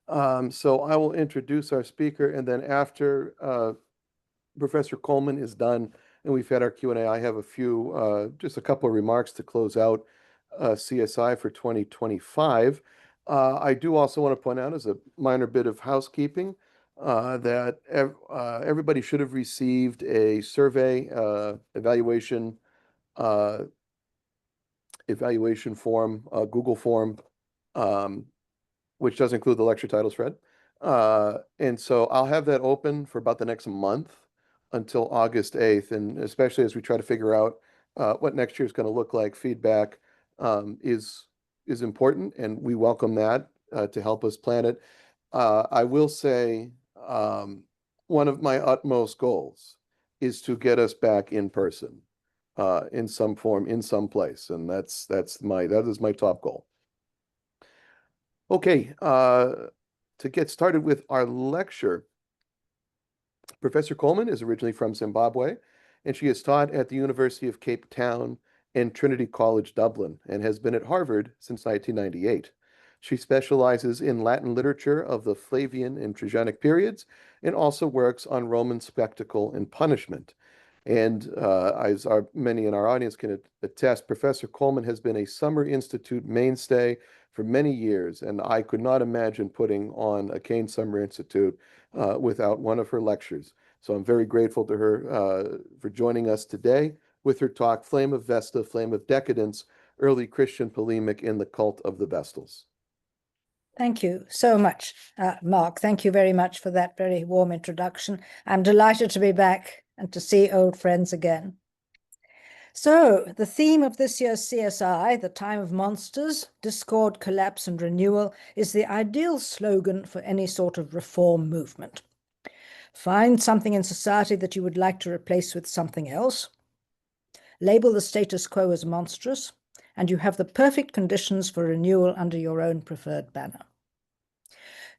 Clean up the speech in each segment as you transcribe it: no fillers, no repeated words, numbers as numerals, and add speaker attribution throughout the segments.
Speaker 1: So I will introduce our speaker, and then after Professor Coleman is done and we've had our Q&A, I have just a couple of remarks to close out CSI for 2025. I do also want to point out, as a minor bit of housekeeping, that everybody should have received a survey uh, evaluation form, Google form, um, which does include the lecture titles, Fred. And so I'll have that open for about the next month until August 8th. And especially as we try to figure out what next year is going to look like, feedback is important, and we welcome that to help us plan it. I will say one of my utmost goals is to get us back in person in some form, in some place. And that is my top goal. Okay, to get started with our lecture, Professor Coleman is originally from Zimbabwe, and she has taught at the University of Cape Town and Trinity College Dublin, and has been at Harvard since 1998. She specializes in Latin literature of the Flavian and Trajanic periods, and also works on Roman spectacle and punishment. And as many in our audience can attest, Professor Coleman has been a Summer Institute mainstay for many years, and I could not imagine putting on a Kane Summer Institute without one of her lectures. So I'm very grateful to her for joining us today with her talk, Flame of Vesta, Flame of Decadence, Early Christian Polemic in the Cult of the Vestals.
Speaker 2: Thank you so much, Mark. Thank you very much for that very warm introduction. I'm delighted to be back and to see old friends again. So, the theme of this year's CSI, The Time of Monsters, Discord, Collapse and Renewal, is the ideal slogan for any sort of reform movement. Find something in society that you would like to replace with something else. Label the status quo as monstrous, and you have the perfect conditions for renewal under your own preferred banner.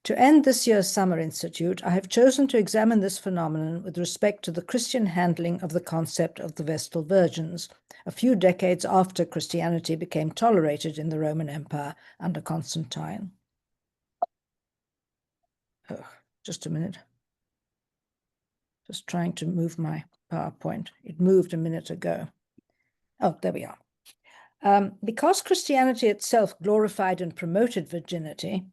Speaker 2: To end this year's Summer Institute, I have chosen to examine this phenomenon with respect to the Christian handling of the concept of the Vestal Virgins, a few decades after Christianity became tolerated in the Roman Empire under Constantine. Oh, just a minute. Just trying to move my PowerPoint. It moved a minute ago. Oh, there we are. Because Christianity itself glorified and promoted virginity,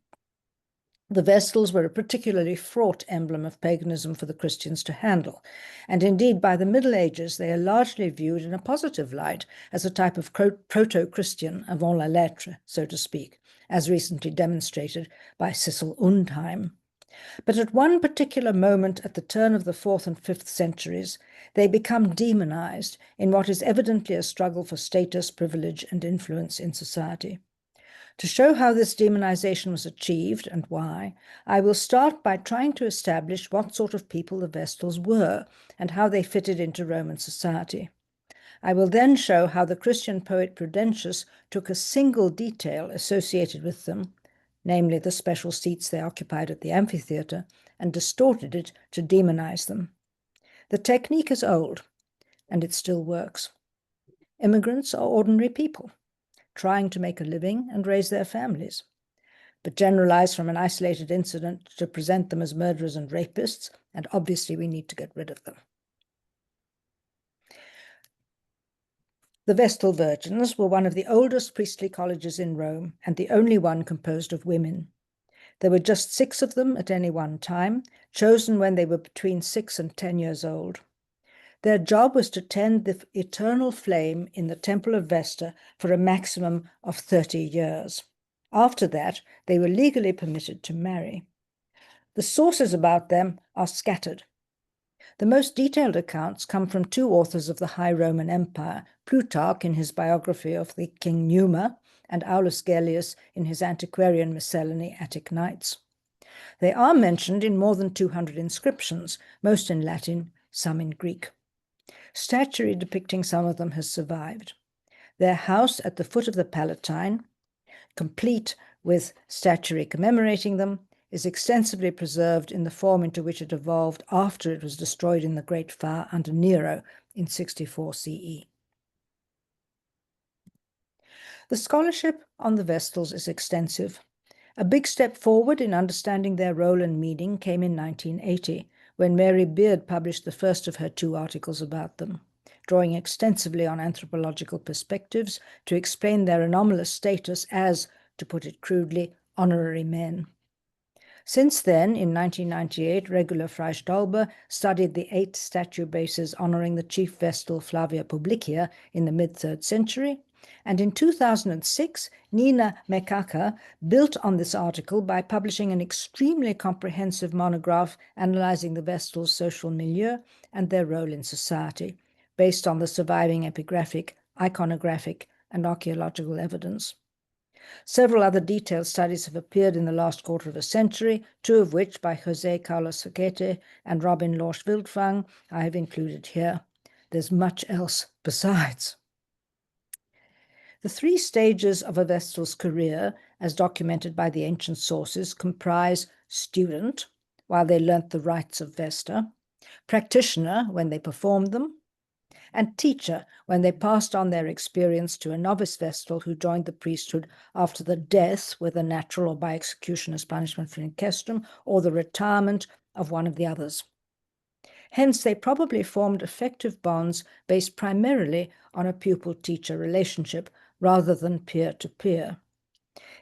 Speaker 2: the Vestals were a particularly fraught emblem of paganism for the Christians to handle, and indeed by the Middle Ages they are largely viewed in a positive light as a type of proto-Christian avant la lettre, so to speak, as recently demonstrated by Cecil Undheim. But at one particular moment at the turn of the 4th and 5th centuries, they become demonized in what is evidently a struggle for status, privilege, and influence in society. To show how this demonization was achieved and why, I will start by trying to establish what sort of people the Vestals were and how they fitted into Roman society. I will then show how the Christian poet Prudentius took a single detail associated with them, namely the special seats they occupied at the amphitheatre, and distorted it to demonize them. The technique is old, and it still works. Immigrants are ordinary people, trying to make a living and raise their families, but generalize from an isolated incident to present them as murderers and rapists, and obviously we need to get rid of them. The Vestal Virgins were one of the oldest priestly colleges in Rome and the only one composed of women. There were just 6 of them at any one time, chosen when they were between 6 and 10 years old. Their job was to tend the eternal flame in the Temple of Vesta for a maximum of 30 years. After that, they were legally permitted to marry. The sources about them are scattered. The most detailed accounts come from 2 authors of the High Roman Empire, Plutarch in his biography of the King Numa, and Aulus Gellius in his antiquarian miscellany Attic Nights. They are mentioned in more than 200 inscriptions, most in Latin, some in Greek. Statuary depicting some of them has survived. Their house at the foot of the Palatine, complete with statuary commemorating them, is extensively preserved in the form into which it evolved after it was destroyed in the Great Fire under Nero in 64 CE. The scholarship on the Vestals is extensive, A big step forward in understanding their role and meaning came in 1980, when Mary Beard published the first of her 2 articles about them, drawing extensively on anthropological perspectives to explain their anomalous status as, to put it crudely, honorary men. Since then, in 1998, Regula Freistaubler studied the 8 statue bases honoring the chief Vestal Flavia Publicia in the mid-3rd century, and in 2006, Nina Mekaka built on this article by publishing an extremely comprehensive monograph analyzing the Vestal's social milieu and their role in society, based on the surviving epigraphic, iconographic, and archaeological evidence. Several other detailed studies have appeared in the last quarter of a century, 2 of which by José Carlos Saquete and Robin Lorsch Wildfang I have included here. There's much else besides. The 3 stages of a Vestal's career, as documented by the ancient sources, comprise student, while they learnt the rites of Vesta, practitioner, when they performed them, and teacher, when they passed on their experience to a novice Vestal who joined the priesthood after the death, whether natural or by execution as punishment for incestrum, or the retirement of one of the others. Hence, they probably formed effective bonds based primarily on a pupil-teacher relationship rather than peer-to-peer.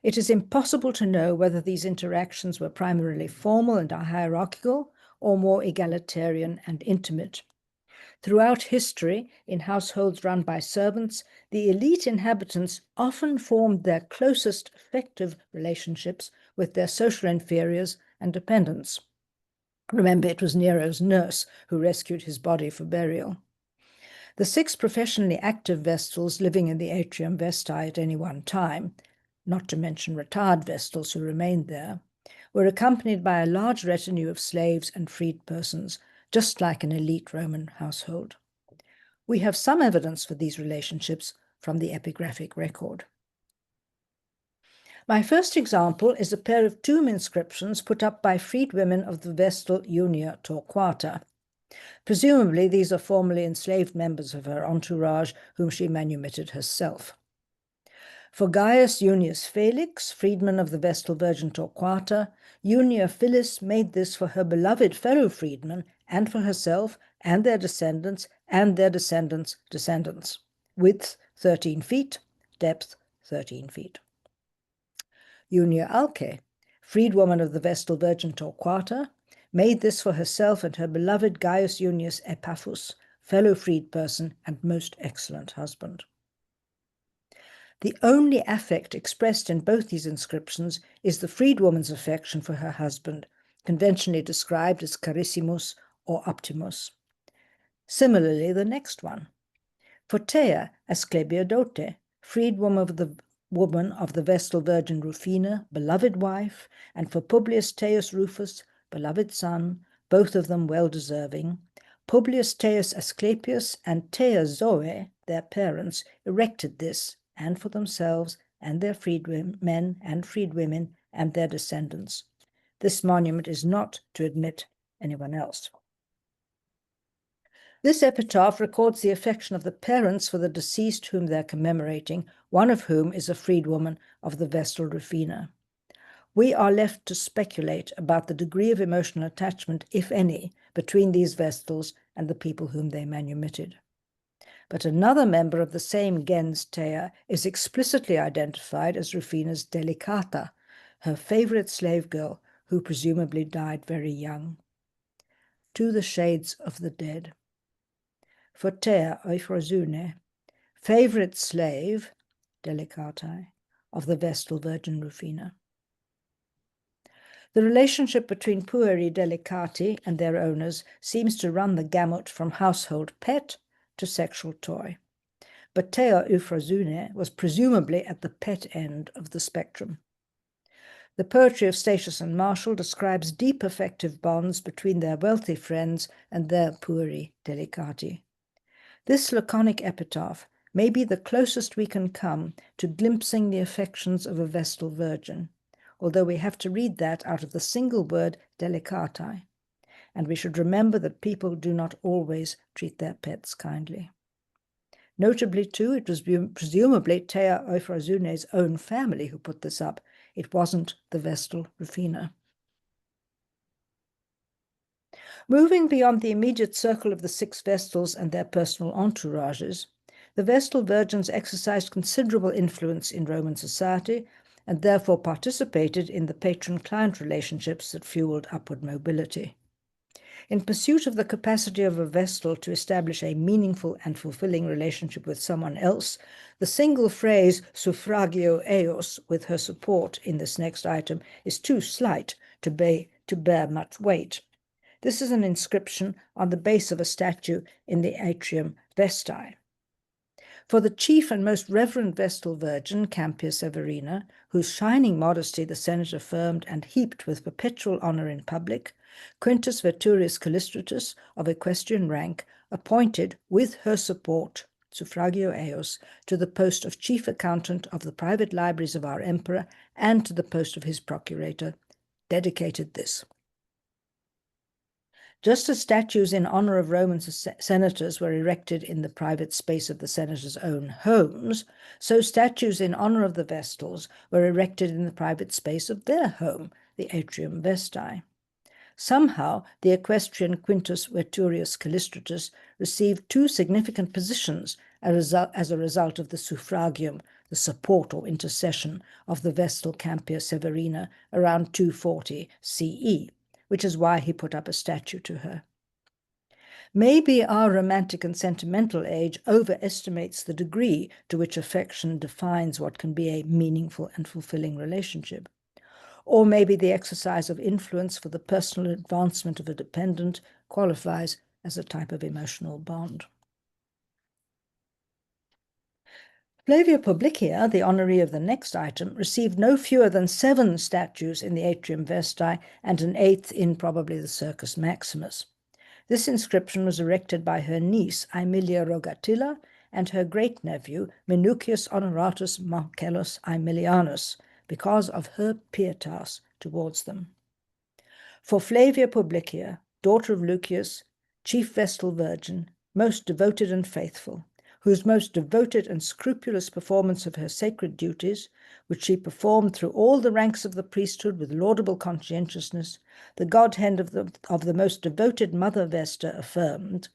Speaker 2: It is impossible to know whether these interactions were primarily formal and hierarchical or more egalitarian and intimate. Throughout history, in households run by servants, the elite inhabitants often formed their closest effective relationships with their social inferiors and dependents. Remember, it was Nero's nurse who rescued his body for burial. The 6 professionally active Vestals living in the Atrium Vestae at any one time, not to mention retired Vestals who remained there, were accompanied by a large retinue of slaves and freed persons, just like an elite Roman household. We have some evidence for these relationships from the epigraphic record. My first example is a pair of tomb inscriptions put up by freed women of the Vestal Junia Torquata. Presumably, these are formerly enslaved members of her entourage whom she manumitted herself. For Gaius Junius Felix, freedman of the Vestal Virgin Torquata, Junia Phyllis made this for her beloved fellow freedmen and for herself and their descendants and their descendants' descendants. Width 13 feet, depth 13 feet. Junia Alce, freedwoman of the Vestal Virgin Torquata, made this for herself and her beloved Gaius Junius Epaphus, fellow freed person and most excellent husband. The only affect expressed in both these inscriptions is the freedwoman's affection for her husband, conventionally described as Carissimus or Optimus. Similarly, the next one. For Thea Asclepiodote, freedwoman of the Vestal Virgin Rufina, beloved wife, and for Publius Theius Rufus, beloved son, both of them well-deserving, Publius Theius Asclepius and Thea Zoe, their parents, erected this, and for themselves and their freedmen and freedwomen and their descendants. This monument is not to admit anyone else. This epitaph records the affection of the parents for the deceased whom they're commemorating, one of whom is a freedwoman of the Vestal Rufina. We are left to speculate about the degree of emotional attachment, if any, between these Vestals and the people whom they manumitted. But another member of the same gens Thea is explicitly identified as Rufina's delicata, her favorite slave girl, who presumably died very young. To the shades of the dead. For Thea Euphrosyne, favorite slave, delicatae, of the Vestal Virgin Rufina. The relationship between pueri delicati and their owners seems to run the gamut from household pet to sexual toy. But Thea Euphrosyne was presumably at the pet end of the spectrum. The poetry of Statius and Martial describes deep affective bonds between their wealthy friends and their pueri delicati. This laconic epitaph may be the closest we can come to glimpsing the affections of a Vestal Virgin, although we have to read that out of the single word delicatae, and we should remember that people do not always treat their pets kindly. Notably, too, it was presumably Thea Euphrosyne's own family who put this up, It wasn't the Vestal Rufina. Moving beyond the immediate circle of the 6 Vestals and their personal entourages, the Vestal Virgins exercised considerable influence in Roman society and therefore participated in the patron-client relationships that fueled upward mobility. In pursuit of the capacity of a Vestal to establish a meaningful and fulfilling relationship with someone else, the single phrase suffragio eos with her support in this next item is too slight to bear much weight. This is an inscription on the base of a statue in the atrium Vestae. For the chief and most reverend Vestal Virgin, Campia Severina, whose shining modesty the Senate affirmed and heaped with perpetual honour in public, Quintus Veturius Callistratus, of equestrian rank, appointed, with her support, suffragio eos, to the post of chief accountant of the private libraries of our emperor and to the post of his procurator, dedicated this. Just as statues in honor of Roman senators were erected in the private space of the senators' own homes, so statues in honor of the Vestals were erected in the private space of their home, the atrium Vestae. Somehow, the equestrian Quintus Veturius Callistratus received 2 significant positions as a result of the suffragium, the support or intercession of the Vestal Campia Severina around 240 CE. Which is why he put up a statue to her. Maybe our romantic and sentimental age overestimates the degree to which affection defines what can be a meaningful and fulfilling relationship. Or maybe the exercise of influence for the personal advancement of a dependent qualifies as a type of emotional bond. Flavia Publicia, the honoree of the next item, received no fewer than 7 statues in the atrium Vestae and an 8th in probably the Circus Maximus. This inscription was erected by her niece Aemilia Rogatilla and her great-nephew Minucius Honoratus Marcellus Aemilianus because of her pietas towards them. For Flavia Publicia, daughter of Lucius, chief Vestal Virgin, most devoted and faithful, whose most devoted and scrupulous performance of her sacred duties, which she performed through all the ranks of the priesthood with laudable conscientiousness, the Godhead of the most devoted Mother Vesta affirmed,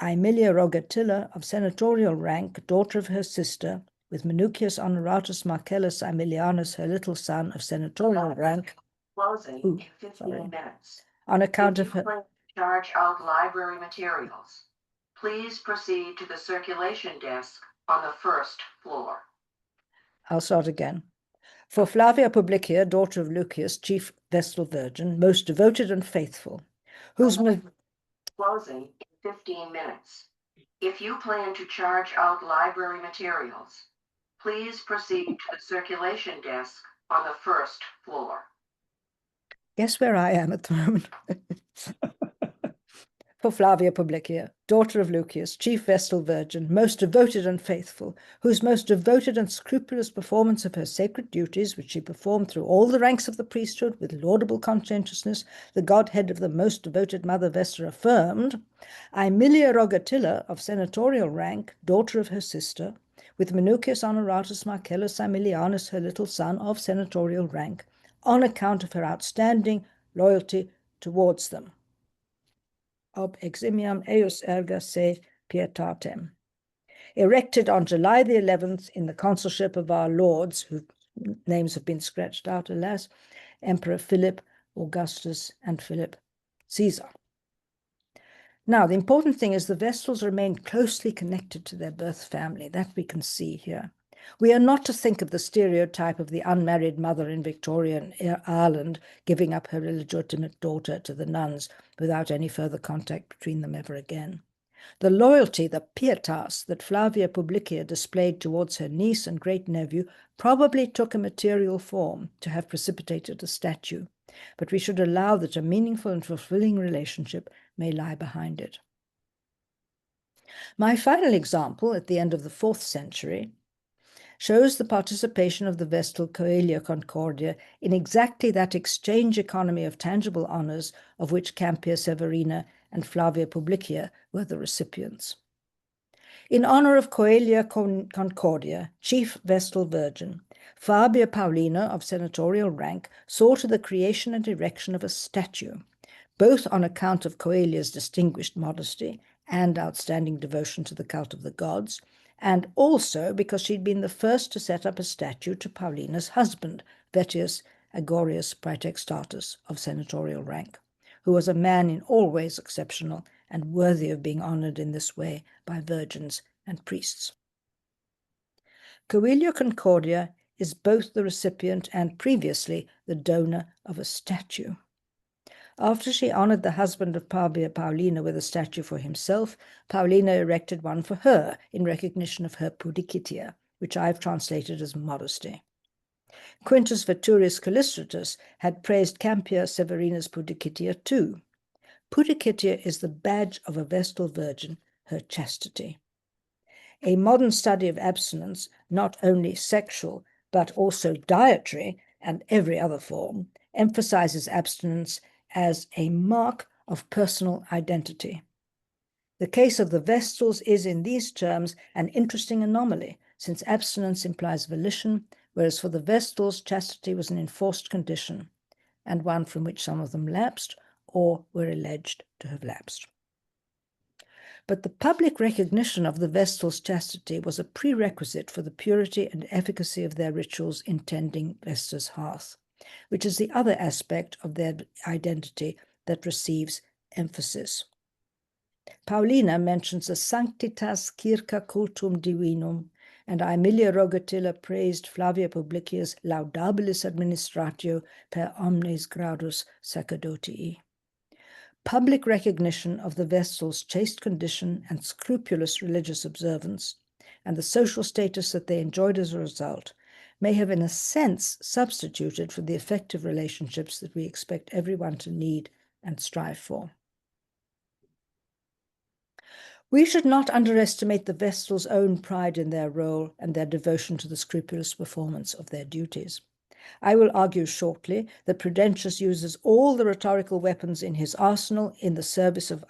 Speaker 2: Aemilia Rogatilla, of senatorial rank, daughter of her sister, with Minucius Honoratus Marcellus Aemilianus, her little son, of senatorial rank,
Speaker 3: closing in 15 minutes.
Speaker 2: On account
Speaker 3: If
Speaker 2: of
Speaker 3: you
Speaker 2: her...
Speaker 3: plan to charge out library materials, please proceed to the circulation desk on the 1st floor.
Speaker 2: I'll start again. For Flavia Publicia, daughter of Lucius, chief Vestal Virgin, most devoted and faithful, whose...
Speaker 3: Closing in 15 minutes. If you plan to charge out library materials, please proceed to the circulation desk on the 1st floor.
Speaker 2: Guess where I am at the moment? For Flavia Publicia, daughter of Lucius, chief Vestal Virgin, most devoted and faithful, whose most devoted and scrupulous performance of her sacred duties, which she performed through all the ranks of the priesthood with laudable conscientiousness, the Godhead of the most devoted Mother Vesta affirmed, Aemilia Rogatilla, of senatorial rank, daughter of her sister, with Minucius Honoratus Marcellus Aemilianus, her little son, of senatorial rank, on account of her outstanding loyalty towards them. Ob eximiam eius erga se pietatem. Erected on July the 11th in the consulship of our lords, whose names have been scratched out, alas, Emperor Philip, Augustus, and Philip Caesar. Now, the important thing is the Vestals remained closely connected to their birth family. That we can see here. We are not to think of the stereotype of the unmarried mother in Victorian Ireland giving up her illegitimate daughter to the nuns without any further contact between them ever again. The loyalty, the pietas, that Flavia Publicia displayed towards her niece and great-nephew probably took a material form to have precipitated a statue, but we should allow that a meaningful and fulfilling relationship may lie behind it. My final example, at the end of the 4th century, shows the participation of the Vestal Coelia Concordia in exactly that exchange economy of tangible honours of which Campia Severina and Flavia Publicia were the recipients. In honor of Coelia Concordia, chief Vestal Virgin, Fabia Paulina of senatorial rank saw to the creation and erection of a statue, both on account of Coelia's distinguished modesty and outstanding devotion to the cult of the gods, and also because she'd been the first to set up a statue to Paulina's husband, Vettius Agorius Praetextatus of senatorial rank, who was a man in all ways exceptional and worthy of being honored in this way by virgins and priests. Coelia Concordia is both the recipient and previously the donor of a statue. After she honored the husband of Fabia Paulina with a statue for himself, Paulina erected one for her in recognition of her pudicitia, which I've translated as modesty. Quintus Veturius Callistratus had praised Campia Severina's pudicitia too. Pudicitia is the badge of a Vestal Virgin, her chastity. A modern study of abstinence, not only sexual, but also dietary and every other form, emphasizes abstinence as a mark of personal identity. The case of the Vestals is, in these terms, an interesting anomaly, since abstinence implies volition, whereas for the Vestals, chastity was an enforced condition, and one from which some of them lapsed or were alleged to have lapsed. But the public recognition of the Vestals' chastity was a prerequisite for the purity and efficacy of their rituals in tending Vesta's hearth, which is the other aspect of their identity that receives emphasis. Paulina mentions the Sanctitas Circa Cultum Divinum, and Aemilia Rogatilla praised Flavia Publicius laudabilis administratio per omnes gradus sacerdotii. Public recognition of the Vestal's chaste condition and scrupulous religious observance, and the social status that they enjoyed as a result, may have in a sense substituted for the effective relationships that we expect everyone to need and strive for. We should not underestimate the Vestals' own pride in their role and their devotion to the scrupulous performance of their duties. I will argue shortly that Prudentius uses all the rhetorical weapons in his arsenal in the service of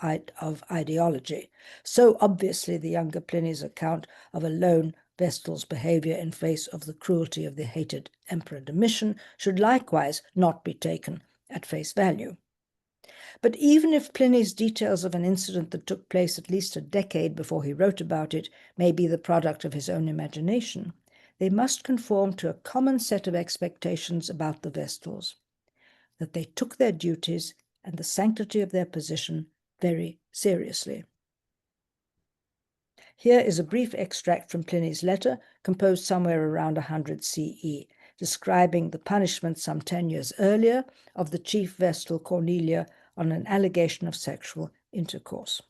Speaker 2: ideology. So obviously the younger Pliny's account of a lone Vestal's behavior in face of the cruelty of the hated Emperor Domitian should likewise not be taken at face value. But even if Pliny's details of an incident that took place at least a decade before he wrote about it may be the product of his own imagination, they must conform to a common set of expectations about the Vestals, that they took their duties and the sanctity of their position very seriously. Here is a brief extract from Pliny's letter, composed somewhere around 100 CE, describing the punishment some 10 years earlier of the chief Vestal Cornelia on an allegation of sexual intercourse.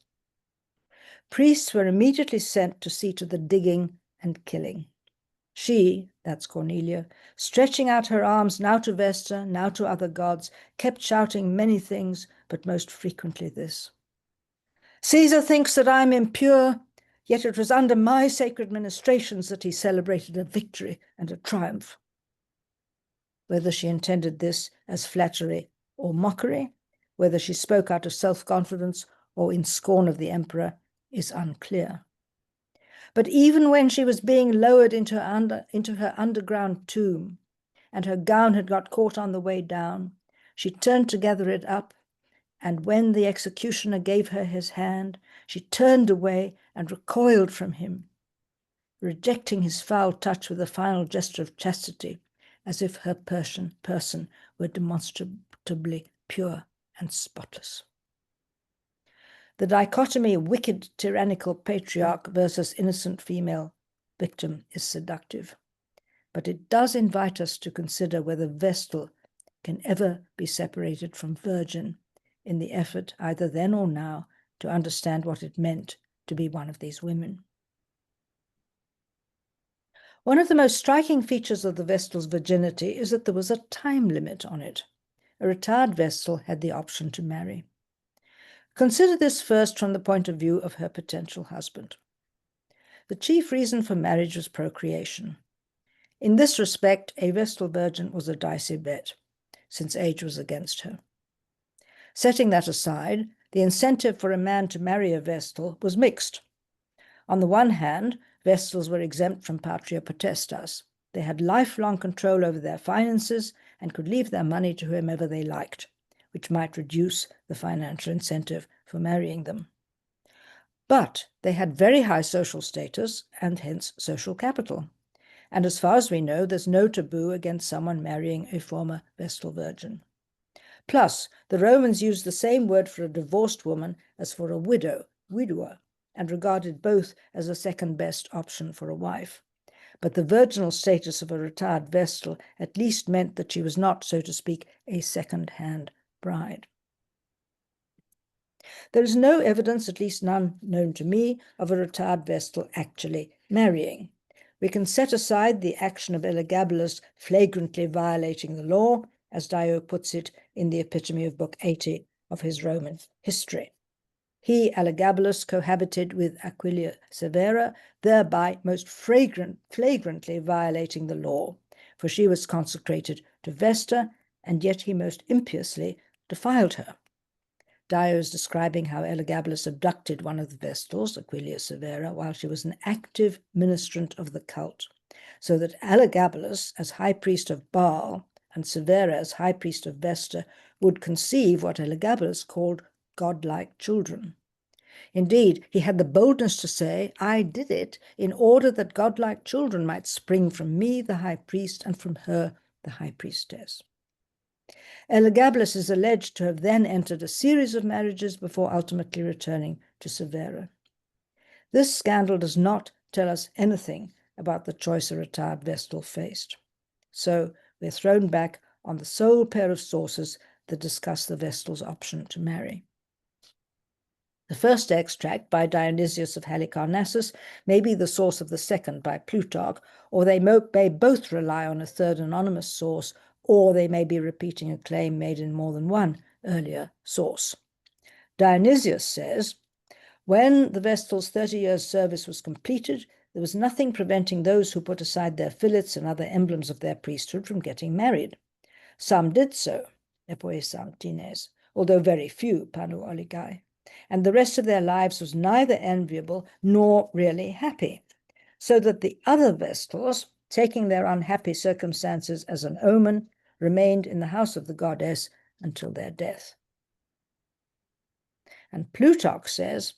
Speaker 2: Priests were immediately sent to see to the digging and killing. She, that's Cornelia, stretching out her arms now to Vesta, now to other gods, kept shouting many things, but most frequently this: Caesar thinks that I'm impure, yet it was under my sacred ministrations that he celebrated a victory and a triumph. Whether she intended this as flattery or mockery, whether she spoke out of self-confidence or in scorn of the emperor, is unclear. But even when she was being lowered into her underground tomb, and her gown had got caught on the way down, she turned to gather it up, and when the executioner gave her his hand, she turned away and recoiled from him, rejecting his foul touch with a final gesture of chastity, as if her person were demonstrably pure and spotless. The dichotomy of wicked tyrannical patriarch versus innocent female victim is seductive, but it does invite us to consider whether Vestal can ever be separated from virgin in the effort, either then or now, to understand what it meant to be one of these women. One of the most striking features of the Vestal's virginity is that there was a time limit on it. A retired Vestal had the option to marry. Consider this first from the point of view of her potential husband. The chief reason for marriage was procreation. In this respect, a Vestal virgin was a dicey bet, since age was against her. Setting that aside, the incentive for a man to marry a Vestal was mixed. On the one hand, Vestals were exempt from patria potestas. They had lifelong control over their finances and could leave their money to whomever they liked, which might reduce the financial incentive for marrying them. But they had very high social status and hence social capital. And as far as we know, there's no taboo against someone marrying a former Vestal Virgin. Plus, the Romans used the same word for a divorced woman as for a widow, widower, and regarded both as a second-best option for a wife. But the virginal status of a retired Vestal at least meant that she was not, so to speak, a second-hand bride. There is no evidence, at least none known to me, of a retired Vestal actually marrying. We can set aside the action of Elagabalus flagrantly violating the law, as Dio puts it in the epitome of Book 80 of his Roman history. He, Elagabalus, cohabited with Aquilia Severa, thereby most flagrantly violating the law, for she was consecrated to Vesta, and yet he most impiously defiled her. Dio is describing how Elagabalus abducted one of the Vestals, Aquilia Severa, while she was an active ministrant of the cult, so that Elagabalus, as high priest of Baal, and Severa, as high priest of Vesta, would conceive what Elagabalus called godlike children. Indeed, he had the boldness to say, "I did it in order that godlike children might spring from me, the high priest, and from her, the high priestess." Elagabalus is alleged to have then entered a series of marriages before ultimately returning to Severa. This scandal does not tell us anything about the choice a retired Vestal faced. So we're thrown back on the sole pair of sources that discuss the Vestal's option to marry. The first extract by Dionysius of Halicarnassus may be the source of the second by Plutarch, or they may both rely on a third anonymous source, or they may be repeating a claim made in more than one earlier source. Dionysius says, when the Vestal's 30 years' service was completed, there was nothing preventing those who put aside their fillets and other emblems of their priesthood from getting married. Some did so, epoesam tines, although very few, panu oligai, and the rest of their lives was neither enviable nor really happy, so that the other Vestals, taking their unhappy circumstances as an omen, remained in the house of the goddess until their death. And Plutarch says,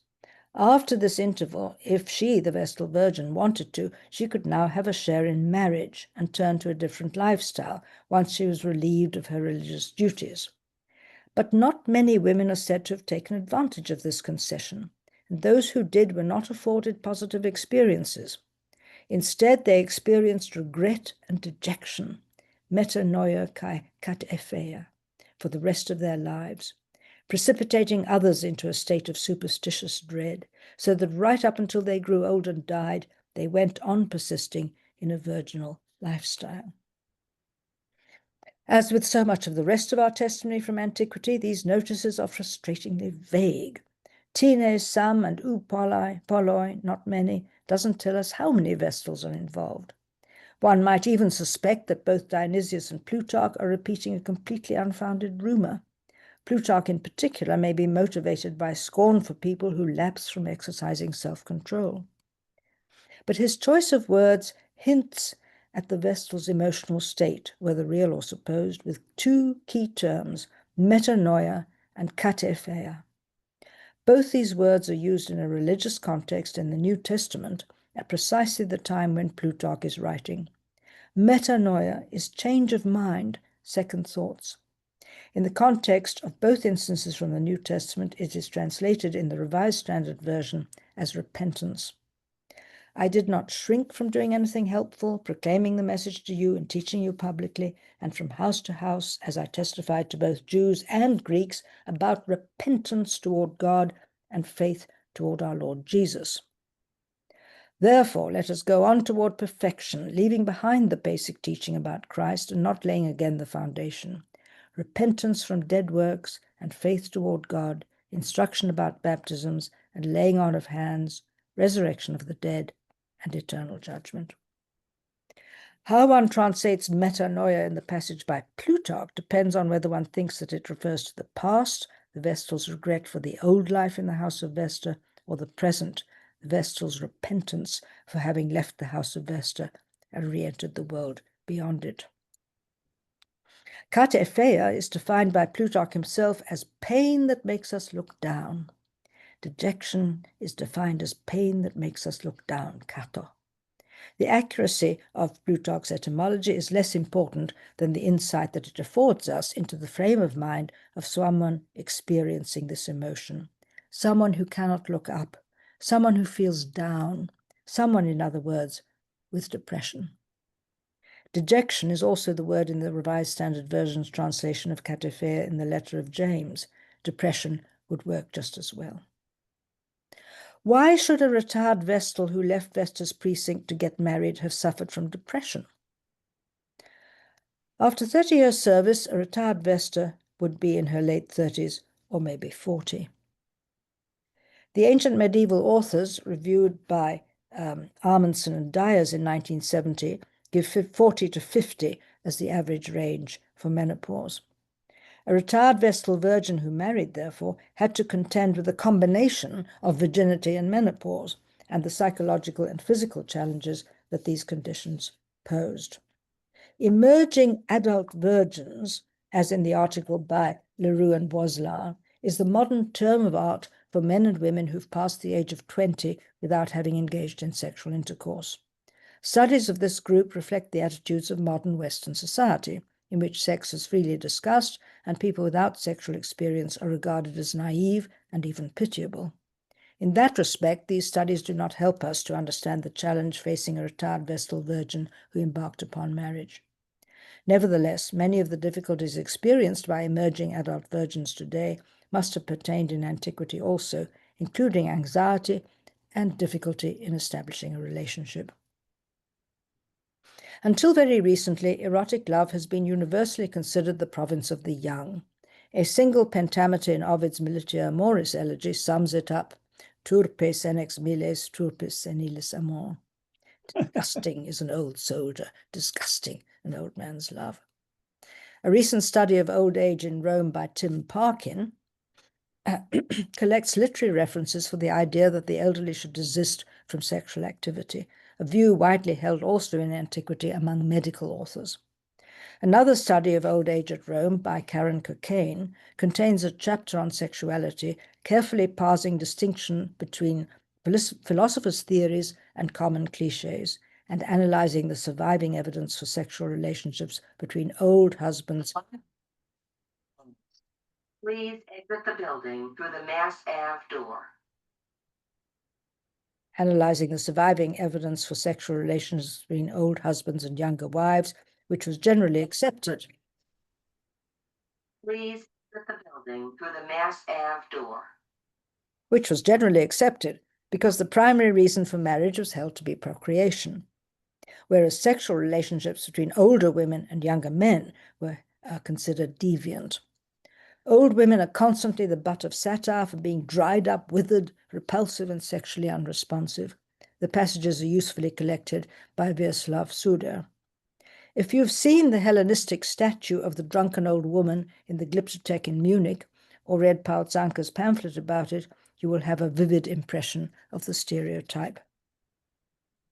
Speaker 2: after this interval, if she, the Vestal Virgin, wanted to, she could now have a share in marriage and turn to a different lifestyle once she was relieved of her religious duties. But not many women are said to have taken advantage of this concession, and those who did were not afforded positive experiences. Instead, they experienced regret and dejection, metanoia kai katepheia, for the rest of their lives, precipitating others into a state of superstitious dread, so that right up until they grew old and died, they went on persisting in a virginal lifestyle. As with so much of the rest of our testimony from antiquity, these notices are frustratingly vague. Tines, some, and poloi, not many, doesn't tell us how many Vestals are involved. One might even suspect that both Dionysius and Plutarch are repeating a completely unfounded rumor. Plutarch in particular may be motivated by scorn for people who lapse from exercising self-control. But his choice of words hints at the Vestal's emotional state, whether real or supposed, with two key terms, metanoia and katepheia. Both these words are used in a religious context in the New Testament at precisely the time when Plutarch is writing. Metanoia is change of mind, second thoughts. In the context of both instances from the New Testament, it is translated in the Revised Standard Version as repentance. I did not shrink from doing anything helpful, proclaiming the message to you and teaching you publicly, and from house to house, as I testified to both Jews and Greeks about repentance toward God and faith toward our Lord Jesus. Therefore, let us go on toward perfection, leaving behind the basic teaching about Christ and not laying again the foundation. Repentance from dead works and faith toward God, instruction about baptisms and laying on of hands, resurrection of the dead, and eternal judgment. How one translates metanoia in the passage by Plutarch depends on whether one thinks that it refers to the past, the Vestal's regret for the old life in the house of Vesta, or the present, the Vestal's repentance for having left the house of Vesta and re-entered the world beyond it. Kateipheia is defined by Plutarch himself as pain that makes us look down. Dejection is defined as pain that makes us look down, kato. The accuracy of Plutarch's etymology is less important than the insight that it affords us into the frame of mind of someone experiencing this emotion, someone who cannot look up, someone who feels down, someone, in other words, with depression. Dejection is also the word in the Revised Standard Version's translation of Kateipheia in the letter of James. Depression would work just as well. Why should a retired Vestal who left Vesta's precinct to get married have suffered from depression? After 30 years' service, a retired Vesta would be in her late 30s or maybe 40. The ancient medieval authors, reviewed by Amundsen and Dyers in 1970, give 40 to 50 as the average range for menopause. A retired Vestal Virgin who married, therefore, had to contend with a combination of virginity and menopause and the psychological and physical challenges that these conditions posed. Emerging adult virgins, as in the article by Leroux and Boiselard, is the modern term of art for men and women who've passed the age of 20 without having engaged in sexual intercourse. Studies of this group reflect the attitudes of modern Western society, in which sex is freely discussed and people without sexual experience are regarded as naive and even pitiable. In that respect, these studies do not help us to understand the challenge facing a retired Vestal Virgin who embarked upon marriage. Nevertheless, many of the difficulties experienced by emerging adult virgins today must have pertained in antiquity also, including anxiety and difficulty in establishing a relationship. Until very recently, erotic love has been universally considered the province of the young. A single pentameter in Ovid's Militia Amoris elegy sums it up: turpe senex miles, turpis senilis amor. Disgusting is an old soldier, disgusting an old man's love. A recent study of old age in Rome by Tim Parkin collects literary references for the idea that the elderly should desist from sexual activity, a view widely held also in antiquity among medical authors. Another study of old age at Rome by Karen Cocaine contains a chapter on sexuality, carefully parsing distinction between philosophers' theories and common cliches, and analyzing the surviving evidence for sexual relationships between old husbands.
Speaker 3: Please exit the building through the Mass Ave door.
Speaker 2: Analyzing the surviving evidence for sexual relations between old husbands and younger wives, which was generally accepted.
Speaker 3: Please exit the building through the Mass Ave door.
Speaker 2: Which was generally accepted because the primary reason for marriage was held to be procreation, whereas sexual relationships between older women and younger men were considered deviant. Old women are constantly the butt of satire for being dried up, withered, repulsive, and sexually unresponsive. The passages are usefully collected by Václav Suder. If you've seen the Hellenistic statue of the drunken old woman in the Glyptothek in Munich, or read Paul Zanker's pamphlet about it, you will have a vivid impression of the stereotype.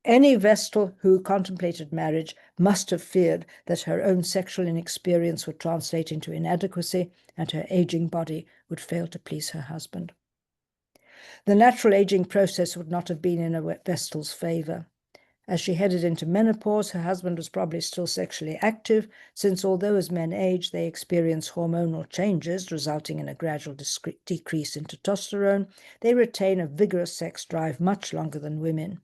Speaker 2: Any Vestal who contemplated marriage must have feared that her own sexual inexperience would translate into inadequacy and her aging body would fail to please her husband. The natural aging process would not have been in a Vestal's favor. As she headed into menopause, her husband was probably still sexually active, since although as men age, they experience hormonal changes resulting in a gradual decrease in testosterone, they retain a vigorous sex drive much longer than women.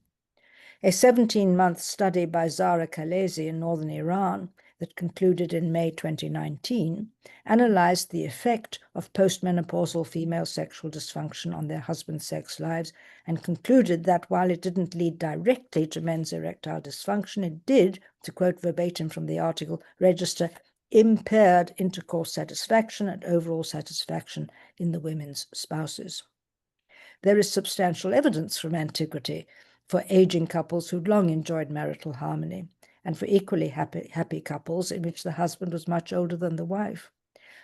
Speaker 2: A 17-month study by Zara Khalezi in northern Iran that concluded in May 2019 analyzed the effect of postmenopausal female sexual dysfunction on their husbands' sex lives and concluded that while it didn't lead directly to men's erectile dysfunction, it did, to quote verbatim from the article, register impaired intercourse satisfaction and overall satisfaction in the women's spouses. There is substantial evidence from antiquity for aging couples who'd long enjoyed marital harmony, and for equally happy couples in which the husband was much older than the wife.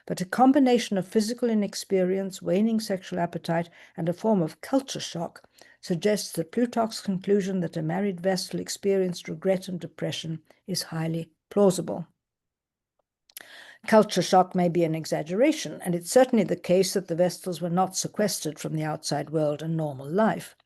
Speaker 2: But a combination of physical inexperience, waning sexual appetite, and a form of culture shock suggests that Plutarch's conclusion that a married Vestal experienced regret and depression is highly plausible. Culture shock may be an exaggeration, and it's certainly the case that the Vestals were not sequestered from the outside world and normal life,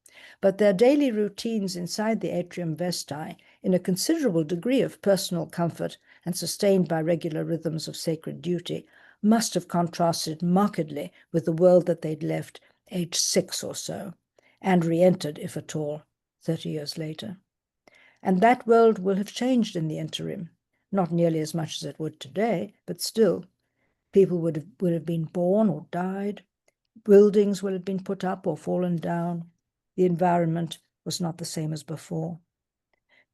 Speaker 2: but their daily routines inside the atrium vestae, in a considerable degree of personal comfort and sustained by regular rhythms of sacred duty, must have contrasted markedly with the world that they'd left aged 6 or so, and re-entered, if at all, 30 years later. And that world will have changed in the interim, not nearly as much as it would today, but still, people would have been born or died, buildings will have been put up or fallen down, the environment was not the same as before.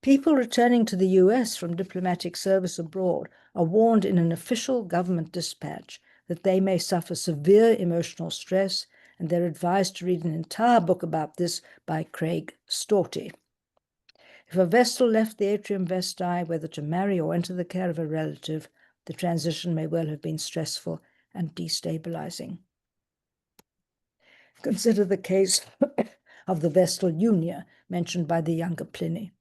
Speaker 2: People returning to the US from diplomatic service abroad are warned in an official government dispatch that they may suffer severe emotional stress, and they're advised to read an entire book about this by Craig Staughty. If a Vestal left the atrium vestae, whether to marry or enter the care of a relative, the transition may well have been stressful and destabilizing. Consider the case of the Vestal Junia, mentioned by the younger Pliny.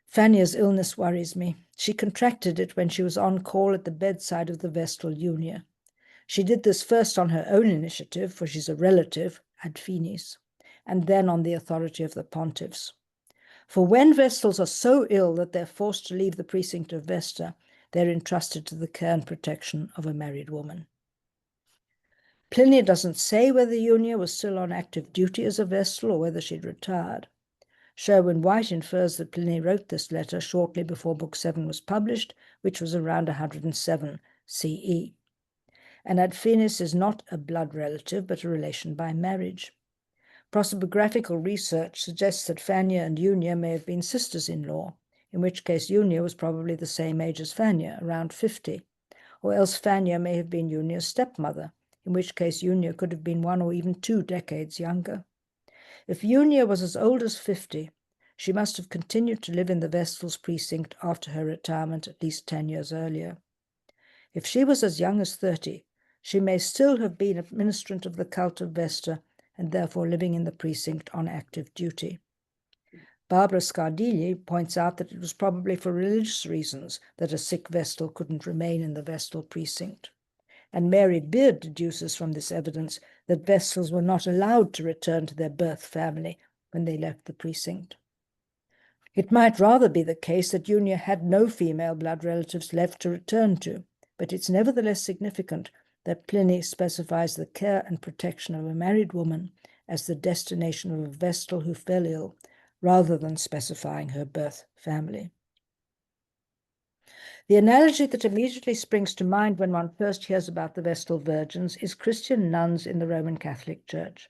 Speaker 2: Fannia's illness worries me. She contracted it when she was on call at the bedside of the Vestal Junia. She did this first on her own initiative, for she's a relative, ad finis, and then on the authority of the pontiffs. For when Vestals are so ill that they're forced to leave the precinct of Vesta, they're entrusted to the care and protection of a married woman. Pliny doesn't say whether Junia was still on active duty as a Vestal or whether she'd retired. Sherwin-White infers that Pliny wrote this letter shortly before Book 7 was published, which was around 107 CE. And ad finis is not a blood relative, but a relation by marriage. Prosopographical research suggests that Fannia and Junia may have been sisters-in-law, in which case Junia was probably the same age as Fannia, around 50, or else Fannia may have been Junia's stepmother, in which case Junia could have been 1 or even 2 decades younger. If Junia was as old as 50, she must have continued to live in the Vestal's precinct after her retirement at least 10 years earlier. If she was as young as 30, she may still have been a ministrant of the cult of Vesta and therefore living in the precinct on active duty. Barbara Scardigli points out that it was probably for religious reasons that a sick Vestal couldn't remain in the Vestal precinct. And Mary Beard deduces from this evidence that Vestals were not allowed to return to their birth family when they left the precinct. It might rather be the case that Junia had no female blood relatives left to return to, but it's nevertheless significant that Pliny specifies the care and protection of a married woman as the destination of a Vestal who fell ill, rather than specifying her birth family. The analogy that immediately springs to mind when one first hears about the Vestal Virgins is Christian nuns in the Roman Catholic Church.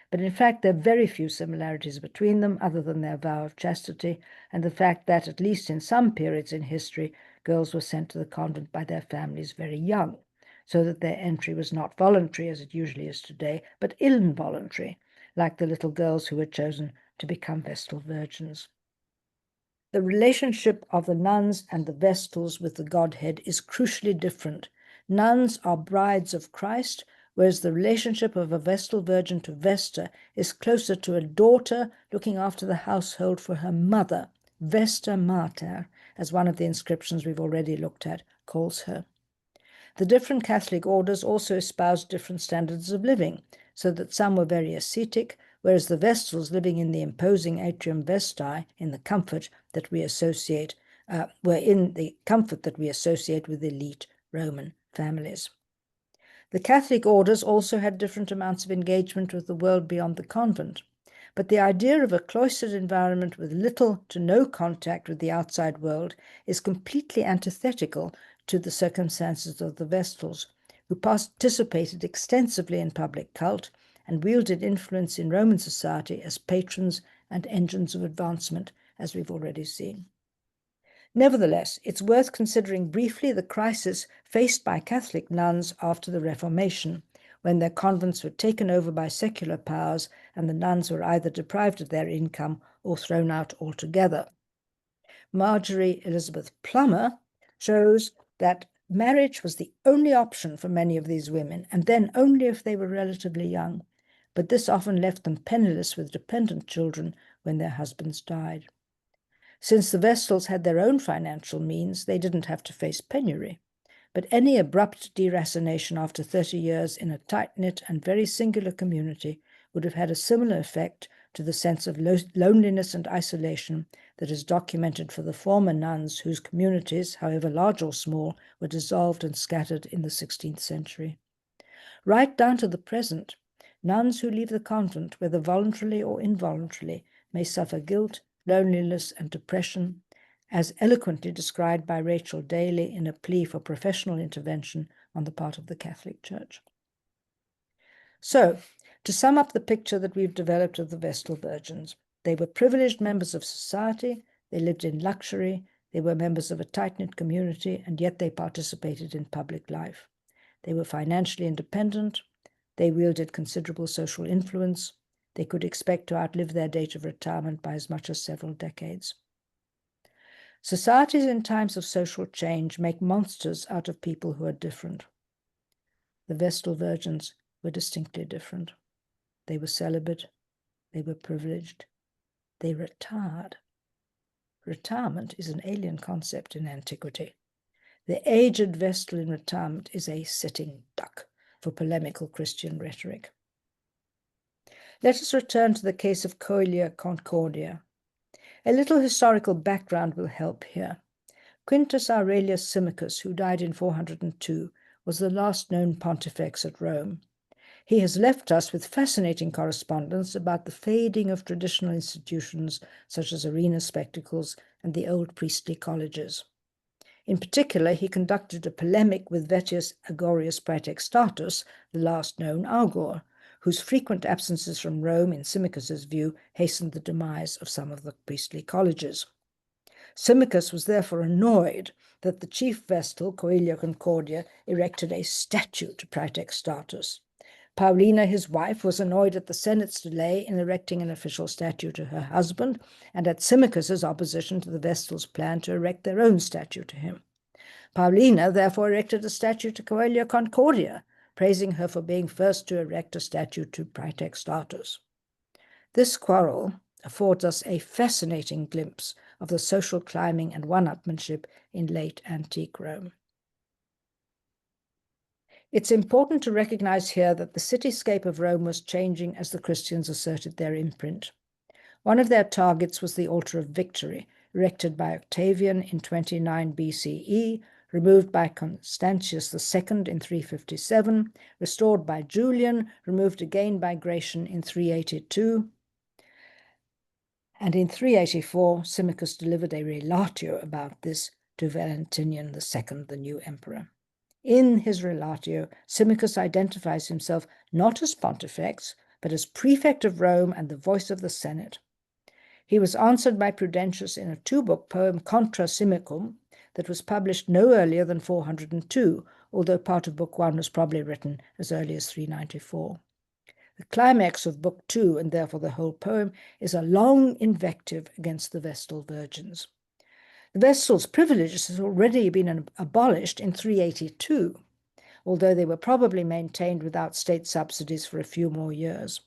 Speaker 2: But in fact, there are very few similarities between them other than their vow of chastity and the fact that, at least in some periods in history, girls were sent to the convent by their families very young, so that their entry was not voluntary, as it usually is today, but involuntary, like the little girls who were chosen to become Vestal Virgins. The relationship of the nuns and the Vestals with the Godhead is crucially different. Nuns are brides of Christ, whereas the relationship of a Vestal Virgin to Vesta is closer to a daughter looking after the household for her mother, Vesta Mater, as one of the inscriptions we've already looked at calls her. The different Catholic orders also espoused different standards of living, so that some were very ascetic, whereas the Vestals living in the imposing atrium vestae in the comfort that we associate with elite Roman families. The Catholic orders also had different amounts of engagement with the world beyond the convent, but the idea of a cloistered environment with little to no contact with the outside world is completely antithetical to the circumstances of the Vestals, who participated extensively in public cult and wielded influence in Roman society as patrons and engines of advancement, as we've already seen. Nevertheless, it's worth considering briefly the crisis faced by Catholic nuns after the Reformation, when their convents were taken over by secular powers and the nuns were either deprived of their income or thrown out altogether. Marjorie Elizabeth Plummer shows that marriage was the only option for many of these women, and then only if they were relatively young. but this often left them penniless with dependent children when their husbands died. Since the Vestals had their own financial means, they didn't have to face penury. But any abrupt deracination after 30 years in a tight-knit and very singular community would have had a similar effect to the sense of loneliness and isolation that is documented for the former nuns whose communities, however large or small, were dissolved and scattered in the 16th century. Right down to the present, nuns who leave the convent, whether voluntarily or involuntarily, may suffer guilt, loneliness, and depression, as eloquently described by Rachel Daly in a plea for professional intervention on the part of the Catholic Church. So, to sum up the picture that we've developed of the Vestal Virgins, they were privileged members of society, they lived in luxury, they were members of a tight-knit community, and yet they participated in public life. They were financially independent, they wielded considerable social influence, they could expect to outlive their date of retirement by as much as several decades. Societies in times of social change make monsters out of people who are different. The Vestal Virgins were distinctly different. They were celibate, they were privileged, they retired. Retirement is an alien concept in antiquity. The aged Vestal in retirement is a sitting duck for polemical Christian rhetoric. Let us return to the case of Coelia Concordia. A little historical background will help here. Quintus Aurelius Symmachus, who died in 402, was the last known pontifex at Rome. He has left us with fascinating correspondence about the fading of traditional institutions such as arena spectacles and the old priestly colleges. In particular, he conducted a polemic with Vettius Agorius Praetextatus, the last known Augur, whose frequent absences from Rome, in Symmachus's view, hastened the demise of some of the priestly colleges. Symmachus was therefore annoyed that the chief Vestal, Coelia Concordia, erected a statue to Praetextatus. Paulina, his wife, was annoyed at the Senate's delay in erecting an official statue to her husband and at Symmachus's opposition to the Vestals' plan to erect their own statue to him. Paulina therefore erected a statue to Coelia Concordia, praising her for being first to erect a statue to Praetextatus. This quarrel affords us a fascinating glimpse of the social climbing and one-upmanship in late antique Rome. It's important to recognize here that the cityscape of Rome was changing as the Christians asserted their imprint. One of their targets was the Altar of Victory, erected by Octavian in 29 BCE, removed by Constantius II in 357, restored by Julian, removed again by Gratian in 382, and in 384, Symmachus delivered a relatio about this to Valentinian II, the new emperor. In his relatio, Symmachus identifies himself not as pontifex, but as prefect of Rome and the voice of the Senate. He was answered by Prudentius in a two-book poem, Contra Symmachum, that was published no earlier than 402, although part of Book 1 was probably written as early as 394. The climax of Book 2, and therefore the whole poem, is a long invective against the Vestal Virgins. The Vestals' privileges had already been abolished in 382, although they were probably maintained without state subsidies for a few more years.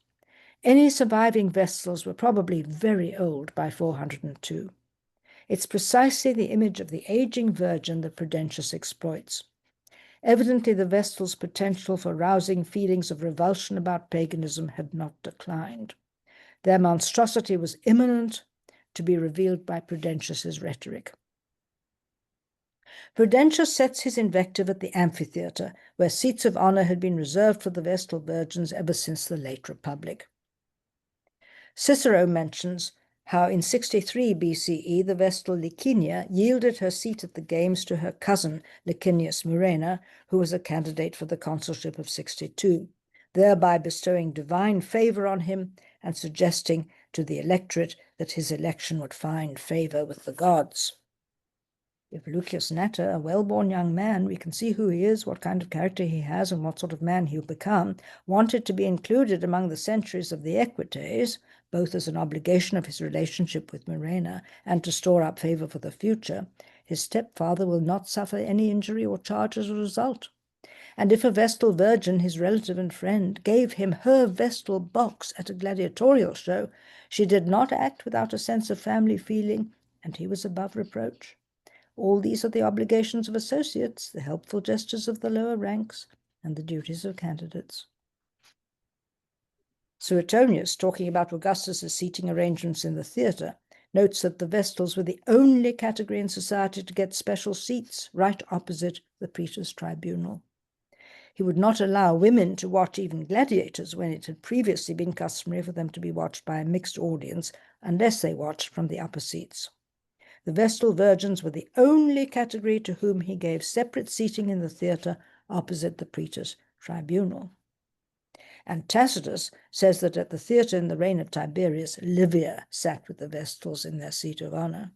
Speaker 2: Any surviving Vestals were probably very old by 402. It's precisely the image of the aging virgin that Prudentius exploits. Evidently, the Vestals' potential for rousing feelings of revulsion about paganism had not declined. Their monstrosity was imminent, to be revealed by Prudentius's rhetoric. Prudentius sets his invective at the amphitheatre, where seats of honor had been reserved for the Vestal Virgins ever since the late Republic. Cicero mentions how in 63 BCE the Vestal Licinia yielded her seat at the games to her cousin Licinius Murena, who was a candidate for the consulship of 62, thereby bestowing divine favor on him and suggesting to the electorate that his election would find favor with the gods. If Lucius Natter, a well-born young man, we can see who he is, what kind of character he has, and what sort of man he'll become, wanted to be included among the centuries of the Equites, both as an obligation of his relationship with Murena and to store up favor for the future, his stepfather will not suffer any injury or charge as a result. and if a Vestal Virgin, his relative and friend, gave him her Vestal box at a gladiatorial show, she did not act without a sense of family feeling, and he was above reproach. All these are the obligations of associates, the helpful gestures of the lower ranks, and the duties of candidates. Suetonius, talking about Augustus's seating arrangements in the theatre, notes that the Vestals were the only category in society to get special seats right opposite the praetor's tribunal. He would not allow women to watch even gladiators when it had previously been customary for them to be watched by a mixed audience unless they watched from the upper seats. The Vestal Virgins were the only category to whom he gave separate seating in the theatre opposite the praetor's tribunal. And Tacitus says that at the theatre in the reign of Tiberius, Livia sat with the Vestals in their seat of honor.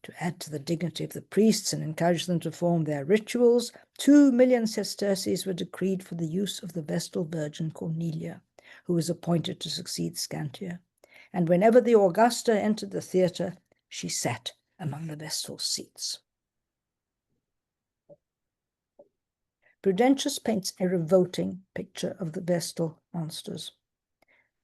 Speaker 2: To add to the dignity of the priests and encourage them to form their rituals, 2 million sesterces were decreed for the use of the Vestal Virgin Cornelia, who was appointed to succeed Scantia. And whenever the Augusta entered the theatre, she sat among the Vestal seats. Prudentius paints a revolting picture of the Vestal monsters.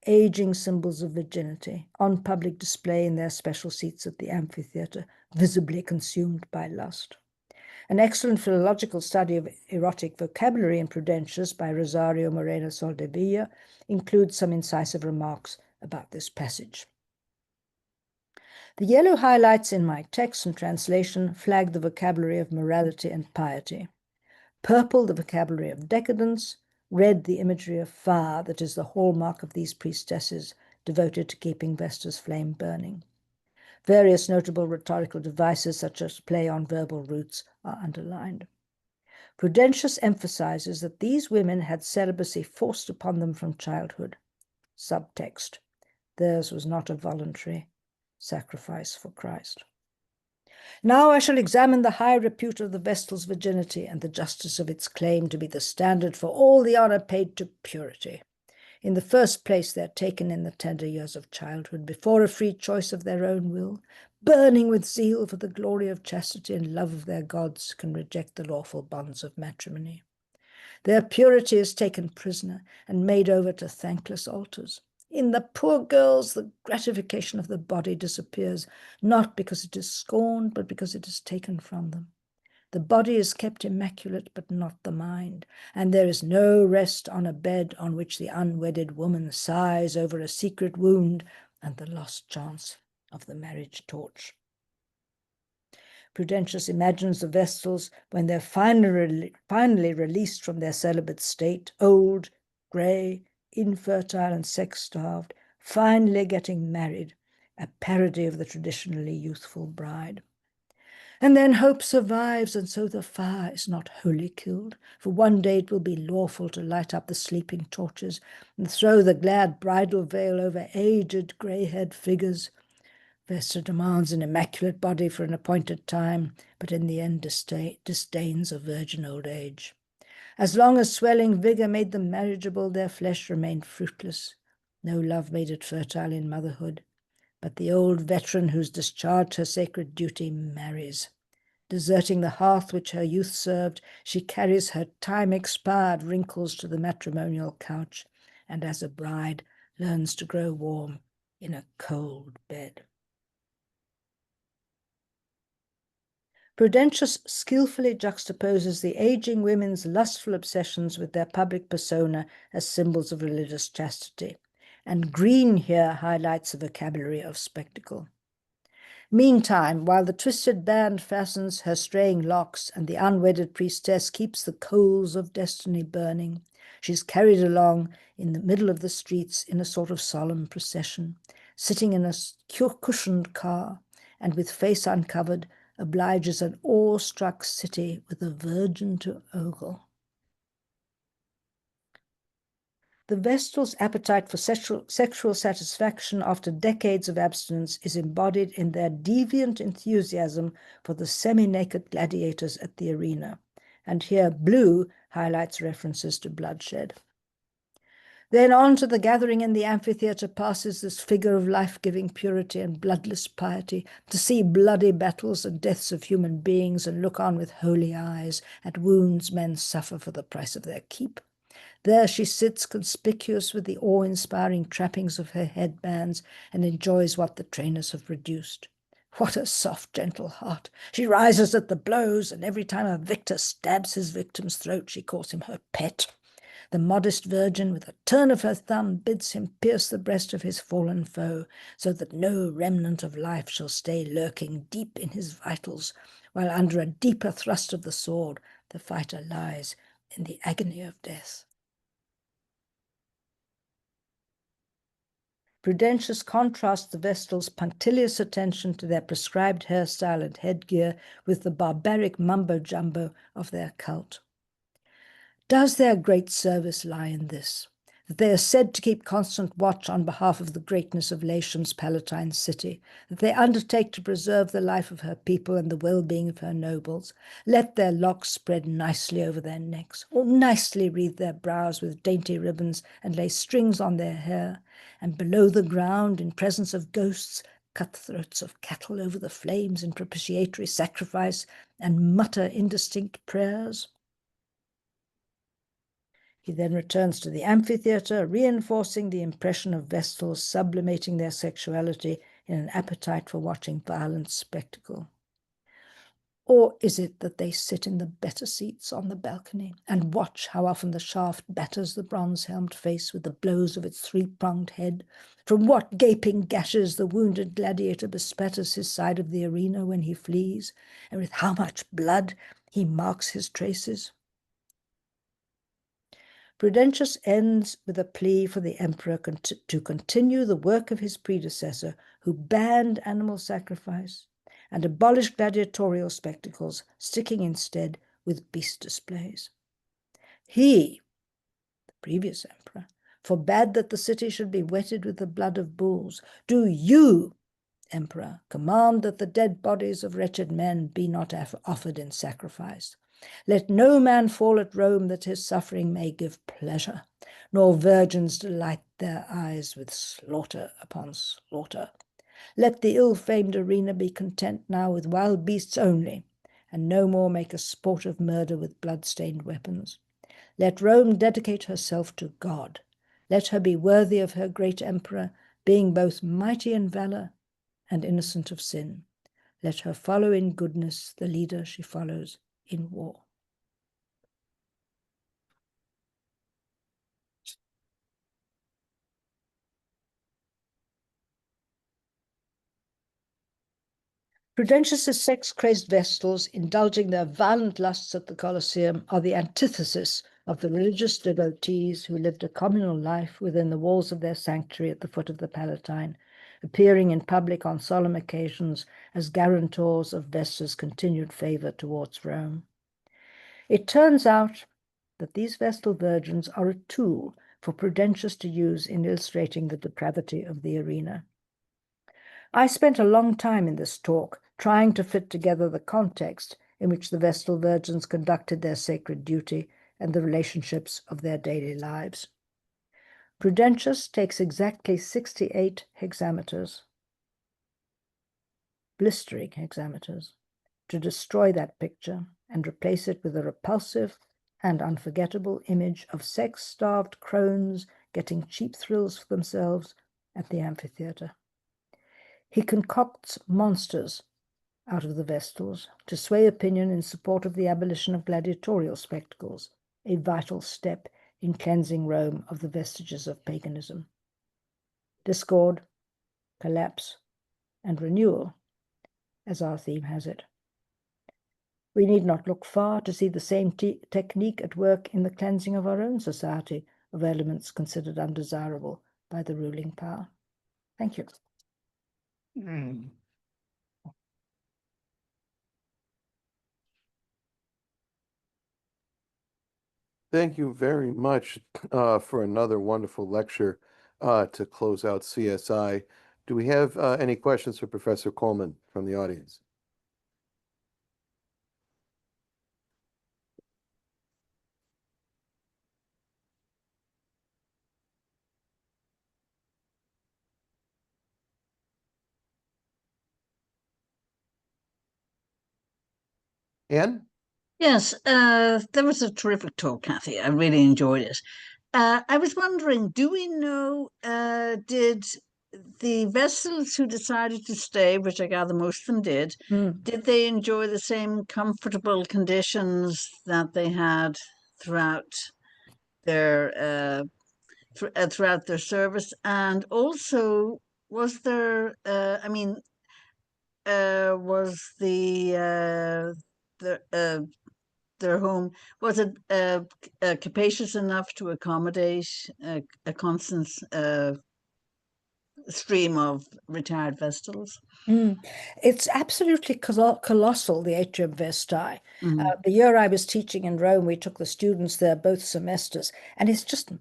Speaker 2: Aging symbols of virginity, on public display in their special seats at the amphitheatre, visibly consumed by lust. An excellent philological study of erotic vocabulary in Prudentius by Rosario Moreno Soldevilla includes some incisive remarks about this passage. The yellow highlights in my text and translation flag the vocabulary of morality and piety. Purple, the vocabulary of decadence. Red, the imagery of fire that is the hallmark of these priestesses devoted to keeping Vesta's flame burning. Various notable rhetorical devices, such as play on verbal roots, are underlined. Prudentius emphasizes that these women had celibacy forced upon them from childhood. Subtext: theirs was not a voluntary sacrifice for Christ. Now I shall examine the high repute of the Vestal's virginity and the justice of its claim to be the standard for all the honor paid to purity. In the first place, they are taken in the tender years of childhood, before a free choice of their own will, burning with zeal for the glory of chastity and love of their gods, can reject the lawful bonds of matrimony. Their purity is taken prisoner and made over to thankless altars. In the poor girls, the gratification of the body disappears, not because it is scorned, but because it is taken from them. The body is kept immaculate, but not the mind, and there is no rest on a bed on which the unwedded woman sighs over a secret wound and the lost chance of the marriage torch. Prudentius imagines the Vestals, when they're finally released from their celibate state, old, grey, infertile and sex-starved, finally getting married, a parody of the traditionally youthful bride. And then hope survives, and so the fire is not wholly killed, for one day it will be lawful to light up the sleeping torches and throw the glad bridal veil over aged, grey-haired figures. Vesta demands an immaculate body for an appointed time, but in the end disdains a virgin old age. As long as swelling vigor made them marriageable, their flesh remained fruitless. No love made it fertile in motherhood. But the old veteran who's discharged her sacred duty marries. Deserting the hearth which her youth served, she carries her time-expired wrinkles to the matrimonial couch, and as a bride learns to grow warm in a cold bed. Prudentius skillfully juxtaposes the aging women's lustful obsessions with their public persona as symbols of religious chastity, and green here highlights the vocabulary of spectacle. Meantime, while the twisted band fastens her straying locks and the unwedded priestess keeps the coals of destiny burning, she's carried along in the middle of the streets in a sort of solemn procession, sitting in a cushioned car, and with face uncovered, obliges an awe-struck city with a virgin to ogle. The Vestal's appetite for sexual satisfaction after decades of abstinence is embodied in their deviant enthusiasm for the semi-naked gladiators at the arena, and here blue highlights references to bloodshed. Then on to the gathering in the amphitheatre passes this figure of life-giving purity and bloodless piety, to see bloody battles and deaths of human beings and look on with holy eyes at wounds men suffer for the price of their keep. There she sits conspicuous with the awe-inspiring trappings of her headbands and enjoys what the trainers have produced. What a soft, gentle heart. She rises at the blows, and every time a victor stabs his victim's throat, she calls him her pet. The modest virgin, with a turn of her thumb, bids him pierce the breast of his fallen foe, so that no remnant of life shall stay lurking deep in his vitals, while under a deeper thrust of the sword, the fighter lies in the agony of death. Prudentius contrasts the Vestal's punctilious attention to their prescribed hairstyle and headgear with the barbaric mumbo-jumbo of their cult. Does their great service lie in this, that they are said to keep constant watch on behalf of the greatness of Latium's Palatine city, that they undertake to preserve the life of her people and the well-being of her nobles, let their locks spread nicely over their necks, or nicely wreathe their brows with dainty ribbons and lay strings on their hair, and below the ground, in presence of ghosts, cut throats of cattle over the flames in propitiatory sacrifice, and mutter indistinct prayers? He then returns to the amphitheatre, reinforcing the impression of Vestals sublimating their sexuality in an appetite for watching violent spectacle. Or is it that they sit in the better seats on the balcony and watch how often the shaft batters the bronze-helmed face with the blows of its three-pronged head, from what gaping gashes the wounded gladiator bespatters his side of the arena when he flees, and with how much blood he marks his traces? Prudentius ends with a plea for the emperor to continue the work of his predecessor, who banned animal sacrifice and abolished gladiatorial spectacles, sticking instead with beast displays. He, the previous emperor, forbade that the city should be wetted with the blood of bulls. Do you, emperor, command that the dead bodies of wretched men be not offered in sacrifice? Let no man fall at Rome that his suffering may give pleasure, nor virgins delight their eyes with slaughter upon slaughter. Let the ill-famed arena be content now with wild beasts only, and no more make a sport of murder with blood-stained weapons. Let Rome dedicate herself to God. Let her be worthy of her great emperor, being both mighty in valor and innocent of sin. Let her follow in goodness the leader she follows in war. Prudentius's sex-crazed Vestals, indulging their violent lusts at the Colosseum, are the antithesis of the religious devotees who lived a communal life within the walls of their sanctuary at the foot of the Palatine, appearing in public on solemn occasions as guarantors of Vesta's continued favor towards Rome. It turns out that these Vestal Virgins are a tool for Prudentius to use in illustrating the depravity of the arena. I spent a long time in this talk trying to fit together the context in which the Vestal Virgins conducted their sacred duty and the relationships of their daily lives. Prudentius takes exactly 68 hexameters, blistering hexameters, to destroy that picture and replace it with a repulsive and unforgettable image of sex-starved crones getting cheap thrills for themselves at the amphitheatre. He concocts monsters out of the Vestals to sway opinion in support of the abolition of gladiatorial spectacles, a vital step in cleansing Rome of the vestiges of paganism. Discord, collapse, and renewal, as our theme has it. We need not look far to see the same technique at work in the cleansing of our own society of elements considered undesirable by the ruling power. Thank you.
Speaker 1: Thank you very much for another wonderful lecture to close out CSI. Do we have any questions for Professor Coleman from the audience? Anne?
Speaker 4: Yes, that was a terrific talk, Kathy. I really enjoyed it. I was wondering, do we know, did the vessels who decided to stay, which I gather most of them did they enjoy the same comfortable conditions that they had throughout their throughout their service? And also, was there, was their home, was it capacious enough to accommodate a constant stream of retired Vestals?
Speaker 2: It's absolutely colossal, the Atrium Vestae.
Speaker 4: Mhm.
Speaker 2: The year I was teaching in Rome, we took the students there both semesters, and it's just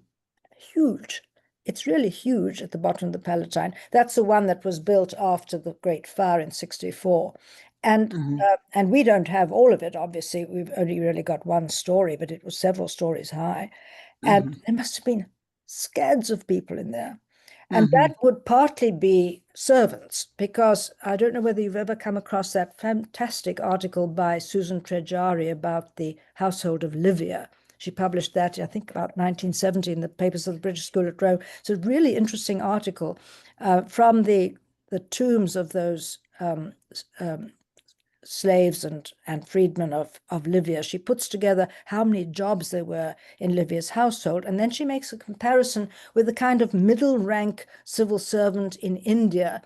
Speaker 2: huge. It's really huge at the bottom of the Palatine. That's the one that was built after the Great Fire in 64. And we don't have all of it, obviously. We've only really got one story, but it was several stories high. And there must have been scads of people in there. And that would partly be servants, because I don't know whether you've ever come across that fantastic article by Susan Tregari about the household of Livia. She published that, I think, about 1970 in the papers of the British School at Rome. It's a really interesting article from the tombs of those slaves and freedmen of Livia. She puts together how many jobs there were in Livia's household, and then she makes a comparison with the kind of middle rank civil servant in India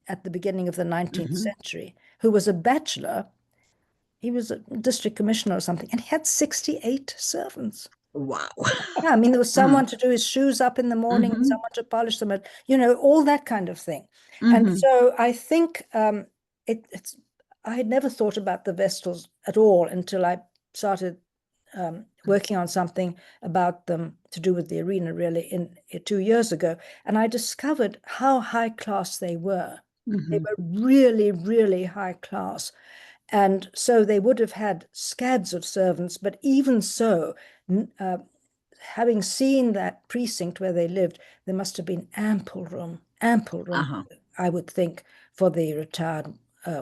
Speaker 2: at the beginning of the 19th century, who was a bachelor. He was a district commissioner or something, and he had 68 servants.
Speaker 4: Wow.
Speaker 2: Yeah, I mean, there was someone to do his shoes up in the morning, and someone to polish them, all that kind of thing. And so I think it's I had never thought about the Vestals at all until I started working on something about them to do with the arena, really, in 2 years ago. And I discovered how high class they were. They were really, really high class. And so they would have had scads of servants, but even so, having seen that precinct where they lived, there must have been ample room, I would think, for the retired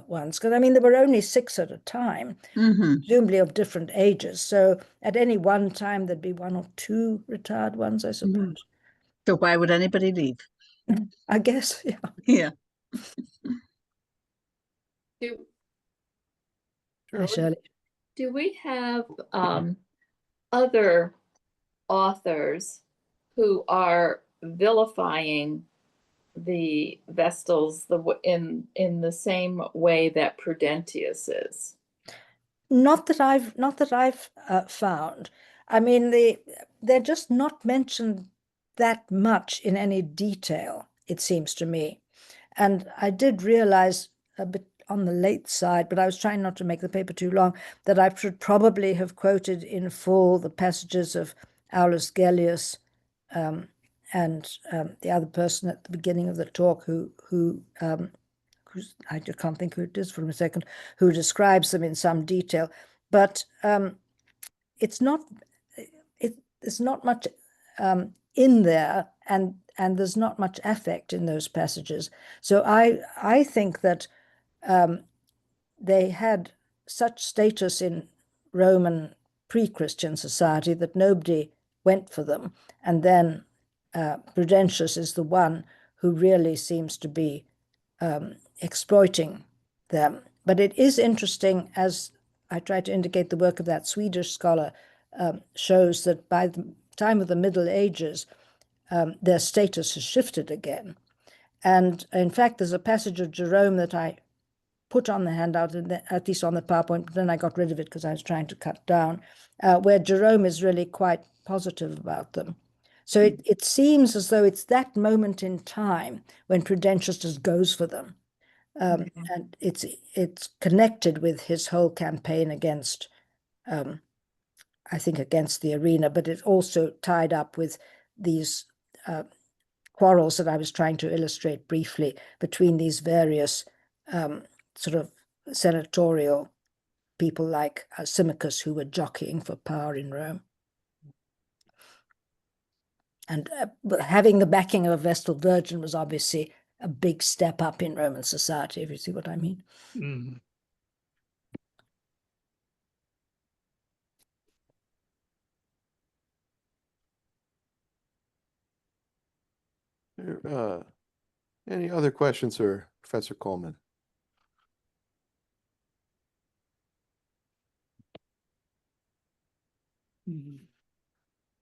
Speaker 2: ones. Because, I mean, there were only 6 at a time, presumably of different ages. So at any one time, there'd be 1 or 2 retired ones, I suppose.
Speaker 4: So why would anybody leave?
Speaker 2: I guess, yeah.
Speaker 4: Yeah.
Speaker 2: Hi, Shirley.
Speaker 5: Do we have other authors who are vilifying the Vestals in the same way that Prudentius is?
Speaker 2: Not that I've found. I mean, they're just not mentioned that much in any detail, it seems to me. And I did realize a bit on the late side, but I was trying not to make the paper too long, that I should probably have quoted in full the passages of Aulus Gellius and the other person at the beginning of the talk I can't think who it is for a second, who describes them in some detail, but it's not much in there, and there's not much affect in those passages. So I think that they had such status in Roman pre-Christian society that nobody went for them, and then Prudentius is the one who really seems to be exploiting them. But it is interesting, as I try to indicate, the work of that Swedish scholar shows that by the time of the Middle Ages, their status has shifted again. And in fact, there's a passage of Jerome that I put on the handout, at least on the PowerPoint, but then I got rid of it because I was trying to cut down, where Jerome is really quite positive about them. So it seems as though it's that moment in time when Prudentius just goes for them. And it's connected with his whole campaign against, I think, against the arena, but it's also tied up with these quarrels that I was trying to illustrate briefly between these various sort of senatorial people like Symmachus, who were jockeying for power in Rome. And having the backing of a Vestal Virgin was obviously a big step up in Roman society, if you see what I mean.
Speaker 1: Any other questions for Professor Coleman?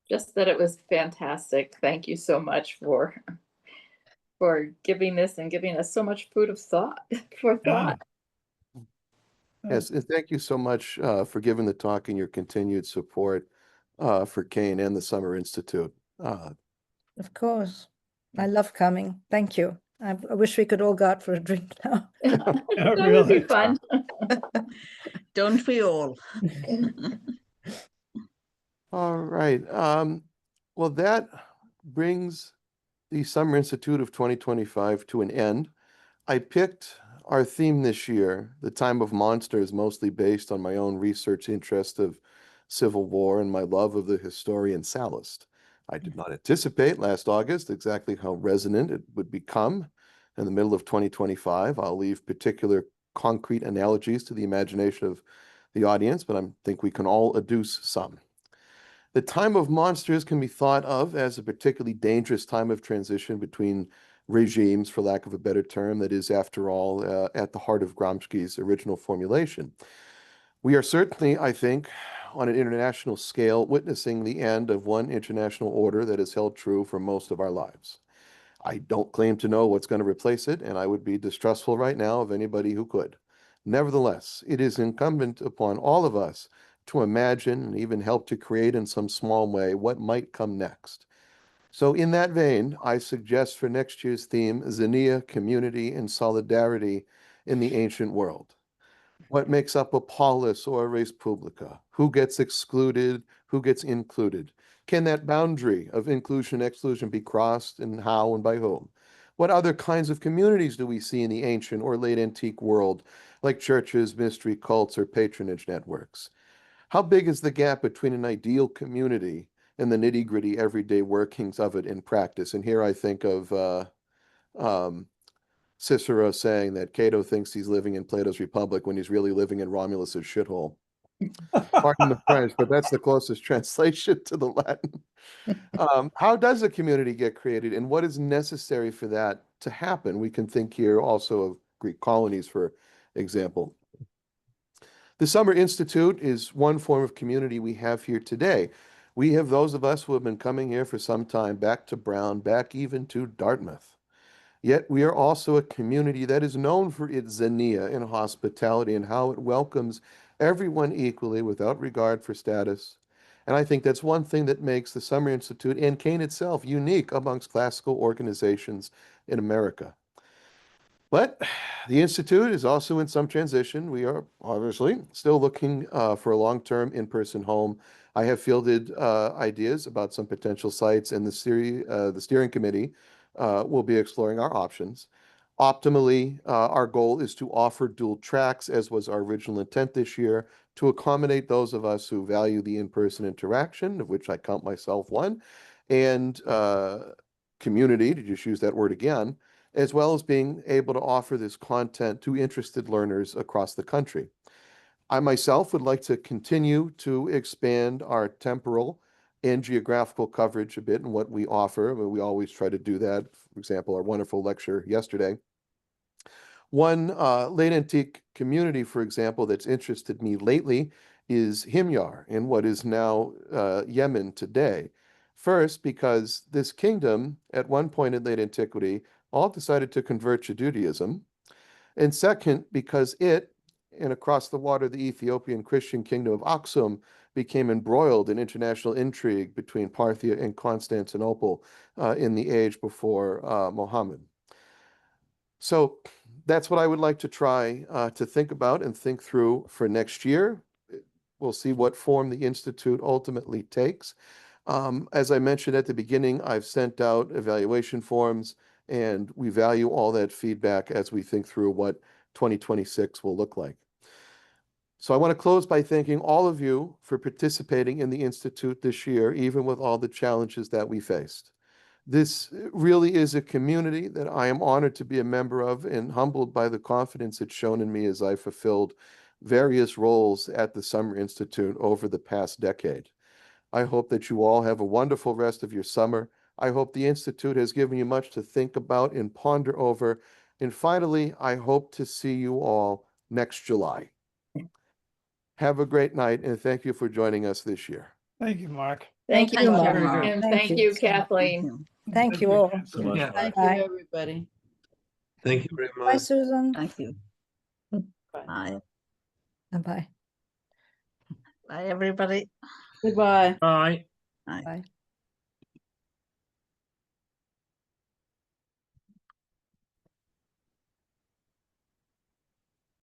Speaker 5: Just that it was fantastic. Thank you so much for giving this and giving us so much food of thought for thought.
Speaker 1: Yes, and thank you so much for giving the talk and your continued support for Kane and the Summer Institute.
Speaker 2: Of course. I love coming. Thank you. I wish we could all go out for a drink now.
Speaker 5: That would be fun.
Speaker 4: Don't we all?
Speaker 1: All right. Well, that brings the Summer Institute of 2025 to an end. I picked our theme this year, The Time of Monsters, mostly based on my own research interest of Civil War and my love of the historian Sallust. I did not anticipate last August exactly how resonant it would become in the middle of 2025. I'll leave particular concrete analogies to the imagination of the audience, but I think we can all adduce some. The time of monsters can be thought of as a particularly dangerous time of transition between regimes, for lack of a better term, that is, after all, at the heart of Gramsci's original formulation. We are certainly, I think, on an international scale, witnessing the end of one international order that has held true for most of our lives. I don't claim to know what's going to replace it, and I would be distrustful right now of anybody who could. Nevertheless, it is incumbent upon all of us to imagine and even help to create in some small way what might come next. So in that vein, I suggest for next year's theme, Xenia, community and solidarity in the ancient world. What makes up a polis or a res publica? Who gets excluded? Who gets included? Can that boundary of inclusion and exclusion be crossed, and how and by whom? What other kinds of communities do we see in the ancient or late antique world, like churches, mystery cults, or patronage networks? How big is the gap between an ideal community and the nitty-gritty everyday workings of it in practice? And here I think of Cicero saying that Cato thinks he's living in Plato's Republic when he's really living in Romulus's shithole. Pardon the French, but that's the closest translation to the Latin. How does a community get created, and what is necessary for that to happen? We can think here also of Greek colonies, for example. The Summer Institute is one form of community we have here today. We have those of us who have been coming here for some time, back to Brown, back even to Dartmouth. Yet we are also a community that is known for its xenia in hospitality and how it welcomes everyone equally without regard for status. And I think that's one thing that makes the Summer Institute and Kane itself unique amongst classical organizations in America. But the Institute is also in some transition. We are obviously still looking for a long-term in-person home. I have fielded ideas about some potential sites, and the steering committee will be exploring our options. Optimally, our goal is to offer dual tracks, as was our original intent this year, to accommodate those of us who value the in-person interaction, of which I count myself one, and community, to just use that word again, as well as being able to offer this content to interested learners across the country. I myself would like to continue to expand our temporal and geographical coverage a bit in what we offer. I mean, we always try to do that. For example, our wonderful lecture yesterday. One late antique community, for example, that's interested me lately is Himyar in what is now Yemen today. First, because this kingdom, at one point in late antiquity, all decided to convert to Judaism. And second, because it, and across the water, the Ethiopian Christian kingdom of Aksum, became embroiled in international intrigue between Parthia and Constantinople in the age before Muhammad. So that's what I would like to try to think about and think through for next year. We'll see what form the Institute ultimately takes. As I mentioned at the beginning, I've sent out evaluation forms, and we value all that feedback as we think through what 2026 will look like. So I want to close by thanking all of you for participating in the Institute this year, even with all the challenges that we faced. This really is a community that I am honored to be a member of and humbled by the confidence it's shown in me as I fulfilled various roles at the Summer Institute over the past decade. I hope that you all have a wonderful rest of your summer. I hope the Institute has given you much to think about and ponder over. And finally, I hope to see you all next July. Have a great night, and thank you for joining us this year.
Speaker 6: Thank you, Mark.
Speaker 5: Thank you,
Speaker 2: you,
Speaker 5: Mark,
Speaker 2: Mark.
Speaker 5: and
Speaker 2: Thank
Speaker 5: thank
Speaker 2: you.
Speaker 5: you, Kathleen.
Speaker 2: Thank you all.
Speaker 7: So much.
Speaker 6: Yeah.
Speaker 7: Mark.
Speaker 2: Bye.
Speaker 8: everybody.
Speaker 7: Thank you very
Speaker 2: Bye,
Speaker 7: much.
Speaker 2: Susan.
Speaker 4: Thank you.
Speaker 8: Bye.
Speaker 4: Bye.
Speaker 2: And bye.
Speaker 4: Bye, everybody.
Speaker 8: Goodbye.
Speaker 6: Bye.
Speaker 4: Bye.
Speaker 2: Bye.